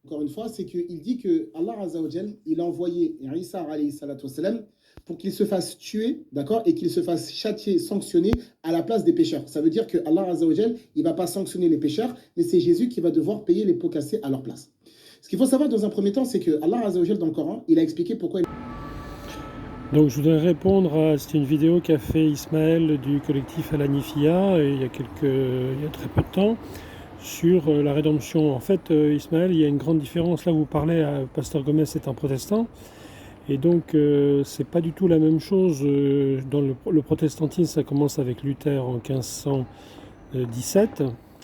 encore une fois, c'est qu'il dit que Allah Azzawajal, il a envoyé Isa alayhi salatu wassalam pour qu'il se fasse tuer, d'accord, et qu'il se fasse châtier, sanctionner à la place des pécheurs. Ça veut dire que Allah Azzawajal, il ne va pas sanctionner les pécheurs, mais c'est Jésus qui va devoir payer les pots cassés à leur place. Ce qu'il faut savoir dans un premier temps, c'est que Allah Azzawajal, dans le Coran, il a expliqué pourquoi. Donc je voudrais répondre à, c'est une vidéo qu'a fait Ismaël du collectif Al-Hanifiyya il y a très peu de temps, sur la rédemption. En fait, Ismaël, il y a une grande différence. Là, vous parlez à Pasteur Gomez, c'est un protestant. Et donc, c'est pas du tout la même chose. Dans le protestantisme, ça commence avec Luther en 1517.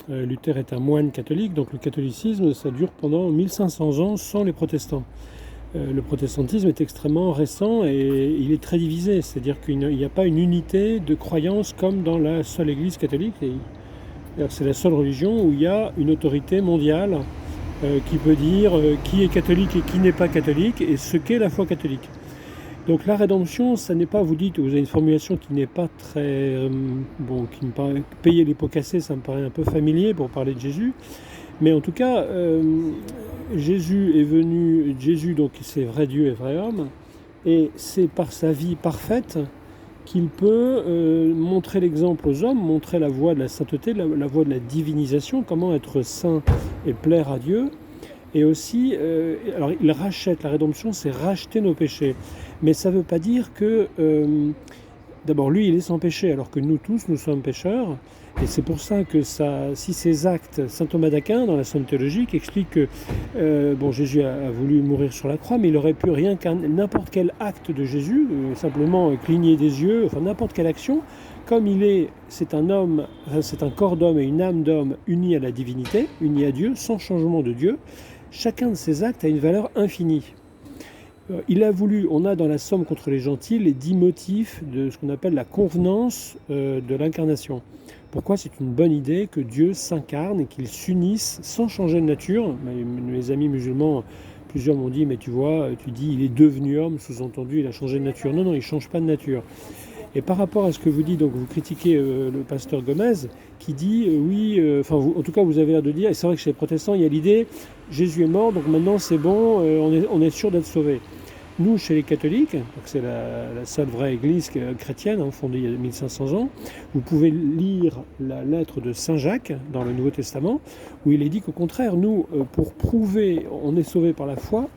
Luther est un moine catholique, donc le catholicisme, ça dure pendant 1500 ans sans les protestants. Le protestantisme est extrêmement récent et il est très divisé. C'est-à-dire qu'il n'y a pas une unité de croyance comme dans la seule Église catholique. C'est la seule religion où il y a une autorité mondiale qui peut dire qui est catholique et qui n'est pas catholique et ce qu'est la foi catholique. Donc la rédemption, ça n'est pas, vous dites, vous avez une formulation qui n'est pas très... qui me paraît, payer les pots cassés, ça me paraît un peu familier pour parler de Jésus. Mais en tout cas, Jésus est venu, Jésus donc c'est vrai Dieu et vrai homme, et c'est par sa vie parfaite qu'il peut montrer l'exemple aux hommes, montrer la voie de la sainteté, la voie de la divinisation, comment être saint et plaire à Dieu. Et aussi, alors il rachète, la rédemption, c'est racheter nos péchés. Mais ça ne veut pas dire que, d'abord lui, il est sans péché, alors que nous tous, nous sommes pécheurs. Et c'est pour ça que si ces actes, saint Thomas d'Aquin, dans la Somme théologique, explique que Jésus a voulu mourir sur la croix, mais il aurait pu rien qu'un n'importe quel acte de Jésus, simplement cligner des yeux, enfin n'importe quelle action, comme c'est un corps d'homme et une âme d'homme unis à la divinité, unis à Dieu, sans changement de Dieu. Chacun de ces actes a une valeur infinie. On a dans la Somme contre les gentils les 10 motifs de ce qu'on appelle la convenance de l'incarnation. Pourquoi c'est une bonne idée que Dieu s'incarne et qu'il s'unisse sans changer de nature. Mes amis musulmans, plusieurs m'ont dit, mais tu vois, tu dis il est devenu homme, sous-entendu il a changé de nature. Non, il ne change pas de nature. Et par rapport à ce que vous dites, donc vous critiquez le pasteur Gomez, qui dit en tout cas vous avez l'air de dire, et c'est vrai que chez les protestants il y a l'idée, Jésus est mort, donc maintenant c'est bon, on est sûr d'être sauvé. Nous, chez les catholiques, donc c'est la seule vraie église chrétienne, fondée il y a 1500 ans, vous pouvez lire la lettre de Saint Jacques dans le Nouveau Testament, où il est dit qu'au contraire, nous, pour prouver, on est sauvé par la foi,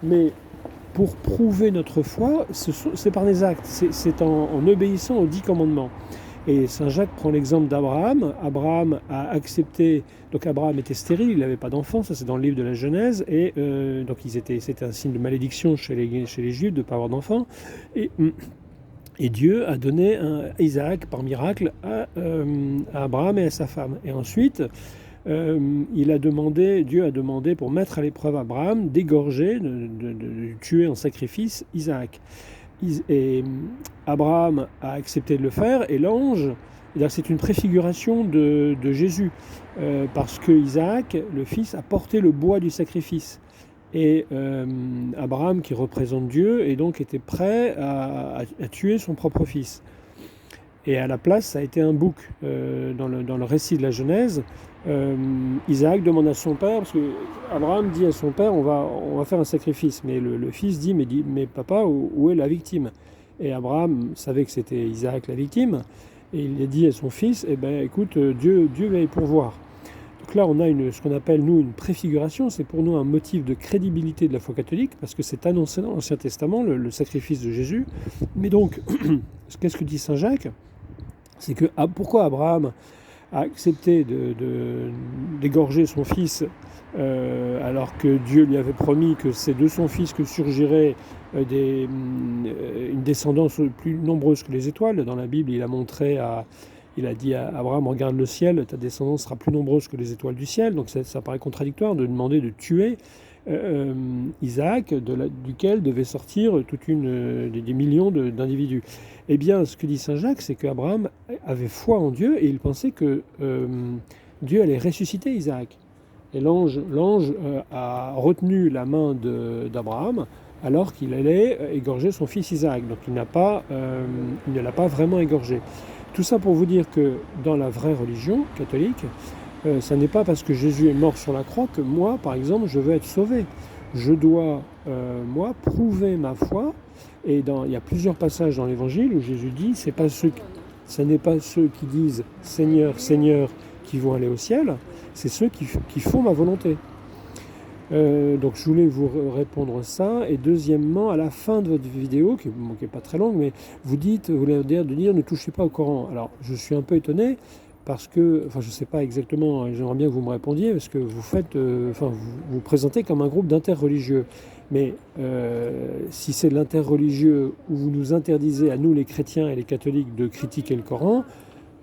mais pour prouver notre foi, c'est par les actes, c'est en obéissant aux 10 commandements. Et Saint Jacques prend l'exemple d'Abraham. Abraham a accepté, donc Abraham était stérile, il n'avait pas d'enfant, ça c'est dans le livre de la Genèse, et donc c'était un signe de malédiction chez les Juifs de ne pas avoir d'enfant. Et Dieu a donné Isaac par miracle à Abraham et à sa femme. Et ensuite, Dieu a demandé pour mettre à l'épreuve Abraham d'égorger, de tuer en sacrifice Isaac. Et Abraham a accepté de le faire, et l'ange, c'est une préfiguration de Jésus, parce que Isaac, le fils, a porté le bois du sacrifice. Et Abraham, qui représente Dieu, et donc était prêt à tuer son propre fils. Et à la place, ça a été un bouc. Dans le récit de la Genèse, Isaac demande à son père, parce que Abraham dit à son père, on va faire un sacrifice. Mais le fils dit, mais papa, où est la victime? Et Abraham savait que c'était Isaac la victime. Et il a dit à son fils, écoute, Dieu va y pourvoir. Donc là, on a ce qu'on appelle, nous, une préfiguration. C'est pour nous un motif de crédibilité de la foi catholique, parce que c'est annoncé dans l'Ancien Testament, le sacrifice de Jésus. Mais donc, qu'est-ce que dit Saint Jacques? C'est que pourquoi Abraham a accepté d'égorger son fils alors que Dieu lui avait promis que c'est de son fils que surgirait une descendance plus nombreuse que les étoiles. Dans la Bible, il a dit à Abraham, regarde le ciel, ta descendance sera plus nombreuse que les étoiles du ciel. Donc ça paraît contradictoire de demander de tuer Isaac, duquel devaient sortir des millions d'individus. Eh bien, ce que dit Saint Jacques, c'est qu'Abraham avait foi en Dieu et il pensait que Dieu allait ressusciter Isaac. Et l'ange a retenu la main d'Abraham alors qu'il allait égorger son fils Isaac. Donc il ne l'a pas vraiment égorgé. Tout ça pour vous dire que dans la vraie religion catholique, Ça n'est pas parce que Jésus est mort sur la croix que moi, par exemple, je veux être sauvé. Je dois, moi, prouver ma foi. Et il y a plusieurs passages dans l'Évangile où Jésus dit, ce n'est pas ceux qui disent Seigneur, Seigneur qui vont aller au ciel, c'est ceux qui font ma volonté. Donc je voulais vous répondre ça. Et deuxièmement, à la fin de votre vidéo, qui n'est pas très longue, mais vous voulez dire ne touchez pas au Coran. Alors je suis un peu étonné parce que, je ne sais pas exactement, j'aimerais bien que vous me répondiez, parce que vous présentez comme un groupe d'interreligieux. Mais si c'est de l'interreligieux où vous nous interdisez à nous les chrétiens et les catholiques de critiquer le Coran,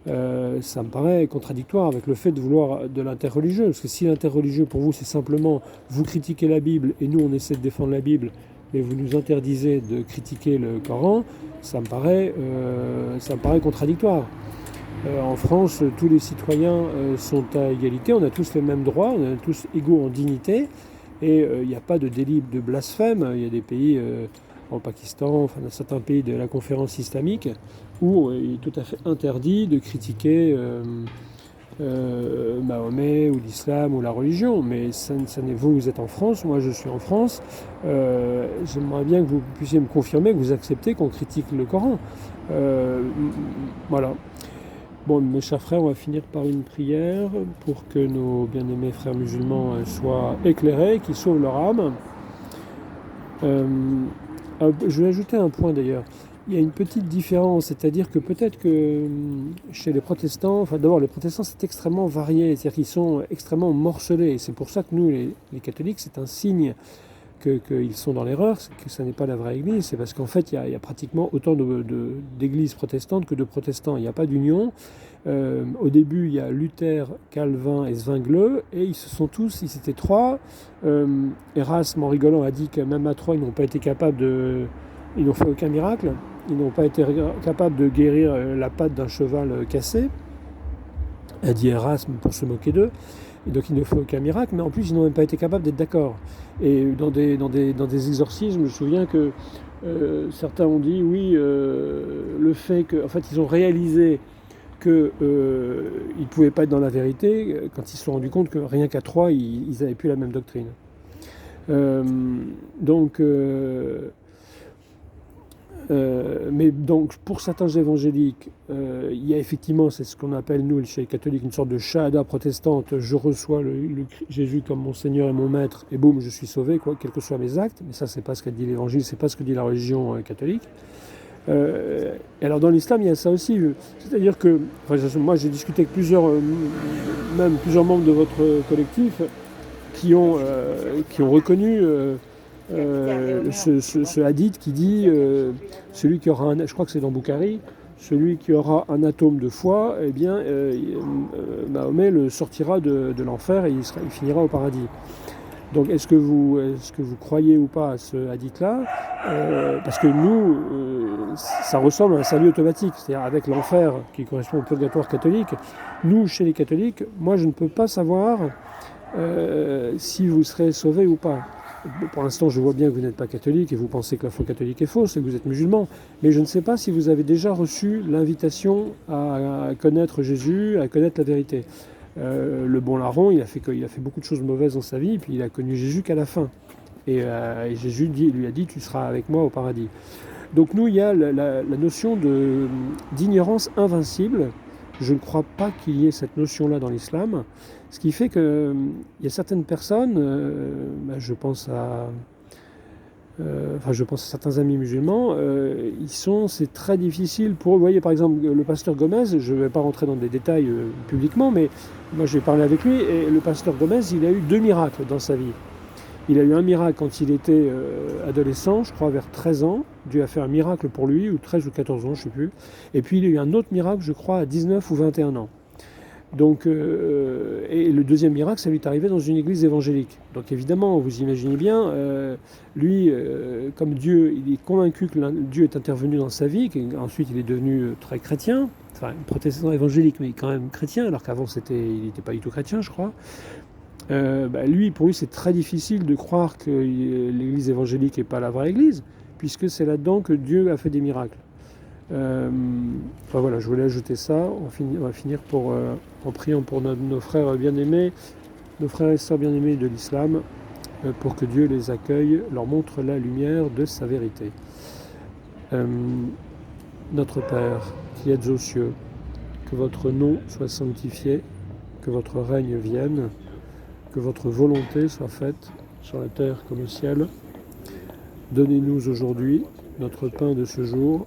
ça me paraît contradictoire avec le fait de vouloir de l'interreligieux. Parce que si l'interreligieux pour vous c'est simplement vous critiquez la Bible et nous on essaie de défendre la Bible, mais vous nous interdisez de critiquer le Coran, ça me paraît contradictoire. En France, tous les citoyens sont à égalité, on a tous les mêmes droits, on est tous égaux en dignité, et il n'y a pas de délit de blasphème. Il y a des pays, en Pakistan, dans certains pays de la conférence islamique, où il est tout à fait interdit de critiquer Mahomet ou l'islam ou la religion. Mais vous êtes en France, moi je suis en France. J'aimerais bien que vous puissiez me confirmer que vous acceptez qu'on critique le Coran. Voilà. Bon, mes chers frères, on va finir par une prière pour que nos bien-aimés frères musulmans soient éclairés, qu'ils sauvent leur âme. Je vais ajouter un point d'ailleurs. Il y a une petite différence, c'est-à-dire que peut-être que chez les protestants, d'abord les protestants c'est extrêmement varié, c'est-à-dire qu'ils sont extrêmement morcelés. Et c'est pour ça que nous, les catholiques, c'est un signe qu'ils sont dans l'erreur, que ça n'est pas la vraie église. C'est parce qu'en fait, il y a pratiquement autant d'églises protestantes que de protestants. Il n'y a pas d'union. Au début, il y a Luther, Calvin et Zwingle, et ils étaient trois. Erasme, en rigolant, a dit que même à trois, ils n'ont pas été capables ils n'ont fait aucun miracle. Ils n'ont pas été capables de guérir la patte d'un cheval cassé, a dit Erasme pour se moquer d'eux. Et donc il ne fait aucun miracle, mais en plus ils n'ont même pas été capables d'être d'accord. Et dans des exorcismes, je me souviens que certains ont dit oui, le fait que, en fait, ils ont réalisé qu'ils ne pouvaient pas être dans la vérité quand ils se sont rendus compte que rien qu'à trois, ils n'avaient plus la même doctrine. Mais donc pour certains évangéliques, il y a effectivement, c'est ce qu'on appelle nous chez les catholiques, une sorte de shahada protestante. Je reçois le Jésus comme mon Seigneur et mon Maître, et boum, je suis sauvé, quels que soient mes actes. Mais ça, c'est pas ce qu'a dit l'Évangile, c'est pas ce que dit la religion catholique. Et alors dans l'islam, il y a ça aussi. C'est-à-dire que, moi, j'ai discuté avec plusieurs membres de votre collectif qui ont reconnu. Ce hadith qui dit celui qui aura je crois que c'est dans Boukhari, celui qui aura un atome de foi, eh bien Mahomet le sortira de l'enfer et il finira au paradis. Donc est-ce que vous croyez ou pas à ce hadith-là? Parce que nous, ça ressemble à un salut automatique, c'est-à-dire avec l'enfer qui correspond au purgatoire catholique. Nous, chez les catholiques, moi je ne peux pas savoir si vous serez sauvé ou pas. Pour l'instant, je vois bien que vous n'êtes pas catholique et vous pensez que la foi catholique est fausse et que vous êtes musulman. Mais je ne sais pas si vous avez déjà reçu l'invitation à connaître Jésus, à connaître la vérité. Le bon larron, il a fait beaucoup de choses mauvaises dans sa vie, et puis il a connu Jésus qu'à la fin. Et Jésus lui a dit, tu seras avec moi au paradis. Donc nous, il y a la notion d'ignorance invincible. Je ne crois pas qu'il y ait cette notion-là dans l'islam. Ce qui fait qu'il y a certaines personnes, je pense à certains amis musulmans, c'est très difficile pour eux. Vous voyez par exemple le pasteur Gomez, je ne vais pas rentrer dans des détails publiquement, mais moi je vais parler avec lui, et le pasteur Gomez, il a eu 2 miracles dans sa vie. Il a eu un miracle quand il était adolescent, je crois vers 13 ans. Dieu a fait un miracle pour lui, ou 13 ou 14 ans, je ne sais plus. Et puis il a eu un autre miracle, je crois, à 19 ou 21 ans. Donc, et le deuxième miracle, ça lui est arrivé dans une église évangélique. Donc évidemment, vous imaginez bien, lui, comme Dieu, il est convaincu que Dieu est intervenu dans sa vie, qu'ensuite il est devenu très chrétien, enfin protestant évangélique, mais quand même chrétien, alors qu'avant il n'était pas du tout chrétien, je crois. Pour lui, c'est très difficile de croire que l'église évangélique n'est pas la vraie église, puisque c'est là-dedans que Dieu a fait des miracles. Enfin voilà, je voulais ajouter ça. On va finir en priant pour nos frères bien-aimés, nos frères et sœurs bien-aimés de l'islam, pour que Dieu les accueille, leur montre la lumière de sa vérité. Notre Père, qui êtes aux cieux, que votre nom soit sanctifié, que votre règne vienne, que votre volonté soit faite sur la terre comme au ciel. Donnez-nous aujourd'hui notre pain de ce jour.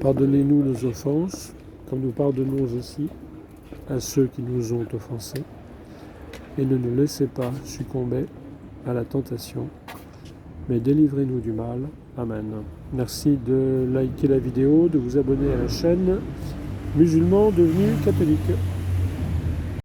Pardonnez-nous nos offenses, comme nous pardonnons aussi à ceux qui nous ont offensés. Et ne nous laissez pas succomber à la tentation, mais délivrez-nous du mal. Amen. Merci de liker la vidéo, de vous abonner à la chaîne Musulmans devenus catholiques.